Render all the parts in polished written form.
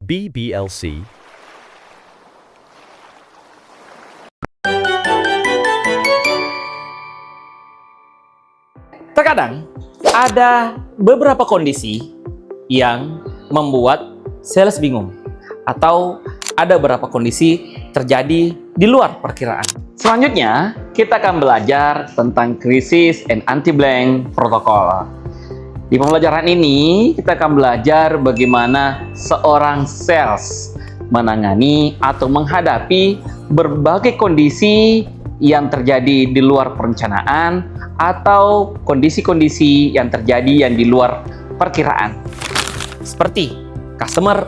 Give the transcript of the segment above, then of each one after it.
BBLC. Terkadang ada beberapa kondisi yang membuat sales bingung, atau ada beberapa kondisi terjadi di luar perkiraan. Selanjutnya, kita akan belajar tentang krisis and anti-blank protokol. Di pembelajaran ini, kita akan belajar bagaimana seorang sales menangani atau menghadapi berbagai kondisi yang terjadi di luar perencanaan atau kondisi-kondisi yang terjadi yang di luar perkiraan. Seperti customer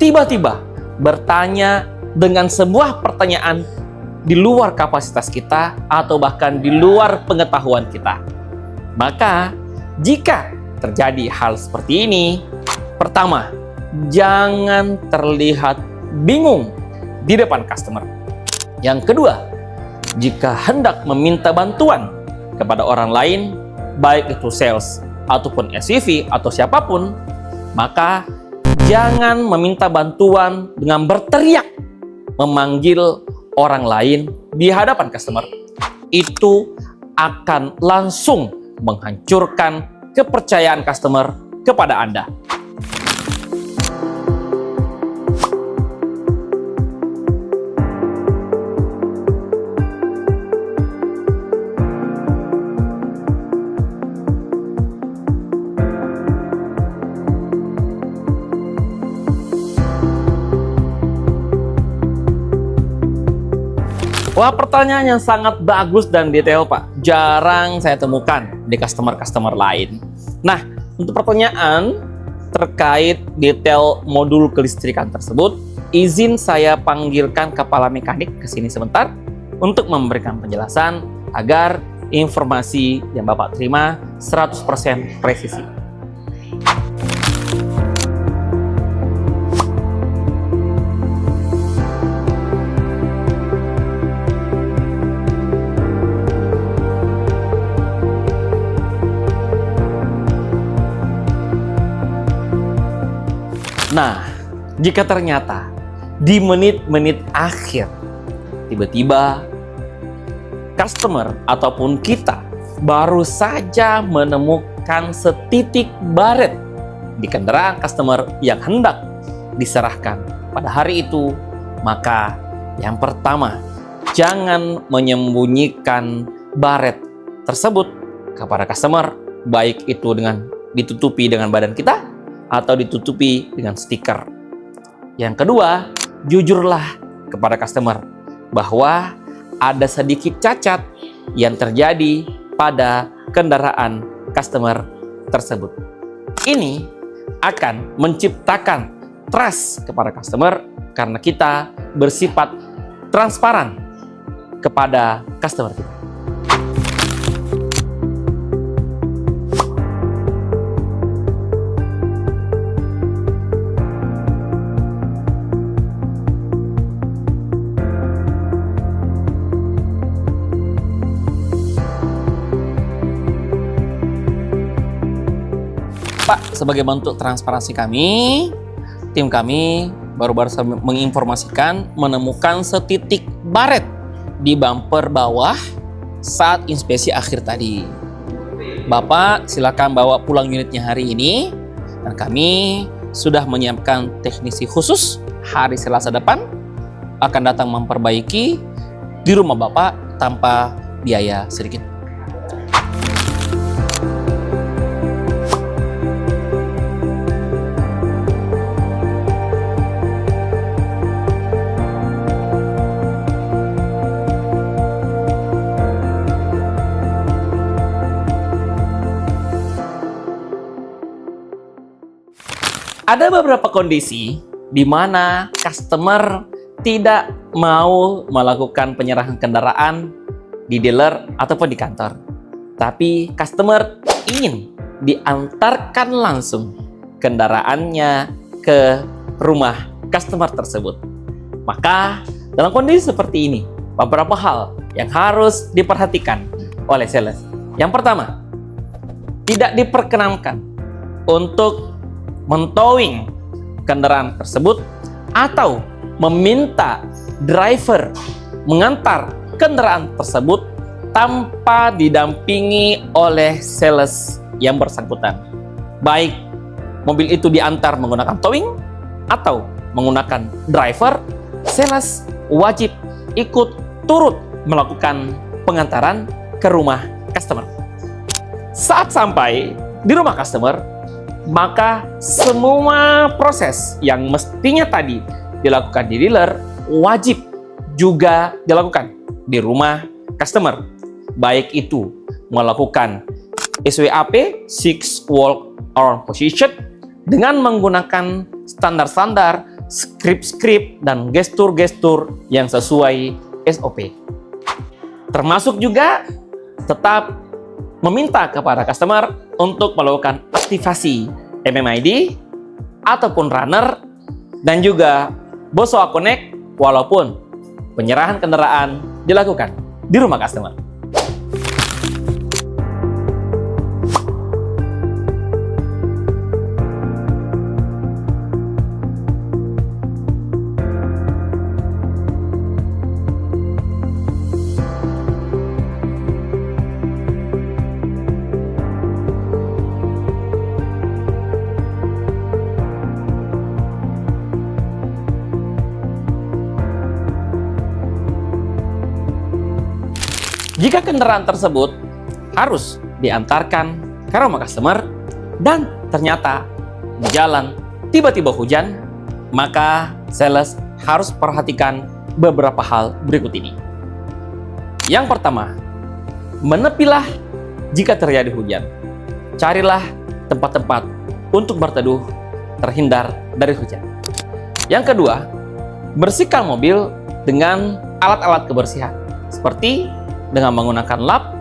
tiba-tiba bertanya dengan sebuah pertanyaan di luar kapasitas kita atau bahkan di luar pengetahuan kita. Maka, jika terjadi hal seperti ini, pertama, jangan terlihat bingung di depan customer. Yang kedua, jika hendak meminta bantuan kepada orang lain, baik itu sales ataupun SVP atau siapapun, maka jangan meminta bantuan dengan berteriak memanggil orang lain di hadapan customer. Itu akan langsung menghancurkan kepercayaan customer kepada Anda. Wah, pertanyaan yang sangat bagus dan detail, Pak. Jarang saya temukan di customer-customer lain. Nah, untuk pertanyaan terkait detail modul kelistrikan tersebut, izin saya panggilkan kepala mekanik ke sini sebentar untuk memberikan penjelasan agar informasi yang Bapak terima 100% presisi. Nah, jika ternyata di menit-menit akhir tiba-tiba customer ataupun kita baru saja menemukan setitik baret di kendaraan customer yang hendak diserahkan pada hari itu, maka yang pertama, jangan menyembunyikan baret tersebut kepada customer, baik itu dengan ditutupi dengan badan kita atau ditutupi dengan stiker. Yang kedua, jujurlah kepada customer bahwa ada sedikit cacat yang terjadi pada kendaraan customer tersebut. Ini akan menciptakan trust kepada customer karena kita bersifat transparan kepada customer kita. Pak, sebagai bentuk transparansi kami, tim kami baru-baru menginformasikan menemukan setitik baret di bumper bawah saat inspeksi akhir tadi. Bapak silakan bawa pulang unitnya hari ini, dan kami sudah menyiapkan teknisi khusus hari Selasa depan akan datang memperbaiki di rumah Bapak tanpa biaya sedikit. Ada beberapa kondisi di mana customer tidak mau melakukan penyerahan kendaraan di dealer ataupun di kantor. Tapi customer ingin diantarkan langsung kendaraannya ke rumah customer tersebut. Maka dalam kondisi seperti ini, beberapa hal yang harus diperhatikan oleh sales. Yang pertama, tidak diperkenankan untuk mentowing kendaraan tersebut atau meminta driver mengantar kendaraan tersebut tanpa didampingi oleh sales yang bersangkutan. Baik mobil itu diantar menggunakan towing atau menggunakan driver, sales wajib ikut turut melakukan pengantaran ke rumah customer. Saat sampai di rumah customer, maka semua proses yang mestinya tadi dilakukan di dealer wajib juga dilakukan di rumah customer. Baik itu melakukan SWAP, 6 Walk Around Position, dengan menggunakan standar-standar, skrip-skrip, dan gestur-gestur yang sesuai SOP. Termasuk juga tetap meminta kepada customer untuk melakukan aktivasi MMID ataupun runner, dan juga BOSOA Connect walaupun penyerahan kendaraan dilakukan di rumah customer. Jika kendaraan tersebut harus diantarkan ke rumah customer dan ternyata di jalan tiba-tiba hujan, maka sales harus perhatikan beberapa hal berikut ini. Yang pertama, menepilah jika terjadi hujan. Carilah tempat-tempat untuk berteduh terhindar dari hujan. Yang kedua, bersihkan mobil dengan alat-alat kebersihan seperti dengan menggunakan lap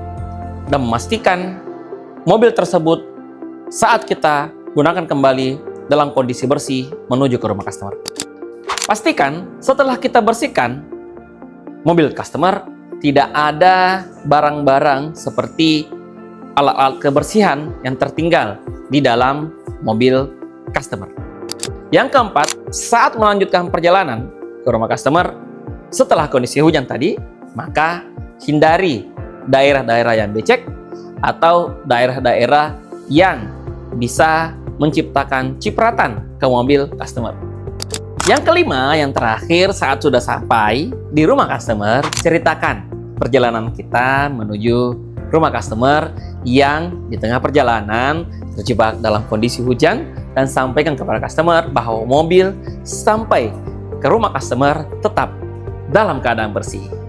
dan memastikan mobil tersebut saat kita gunakan kembali dalam kondisi bersih menuju ke rumah customer. Pastikan setelah kita bersihkan mobil customer tidak ada barang-barang seperti alat-alat kebersihan yang tertinggal di dalam mobil customer. Yang keempat, saat melanjutkan perjalanan ke rumah customer setelah kondisi hujan tadi, maka hindari daerah-daerah yang becek atau daerah-daerah yang bisa menciptakan cipratan ke mobil customer. Yang kelima, yang terakhir, saat sudah sampai di rumah customer, ceritakan perjalanan kita menuju rumah customer yang di tengah perjalanan terjebak dalam kondisi hujan, dan sampaikan kepada customer bahwa mobil sampai ke rumah customer tetap dalam keadaan bersih.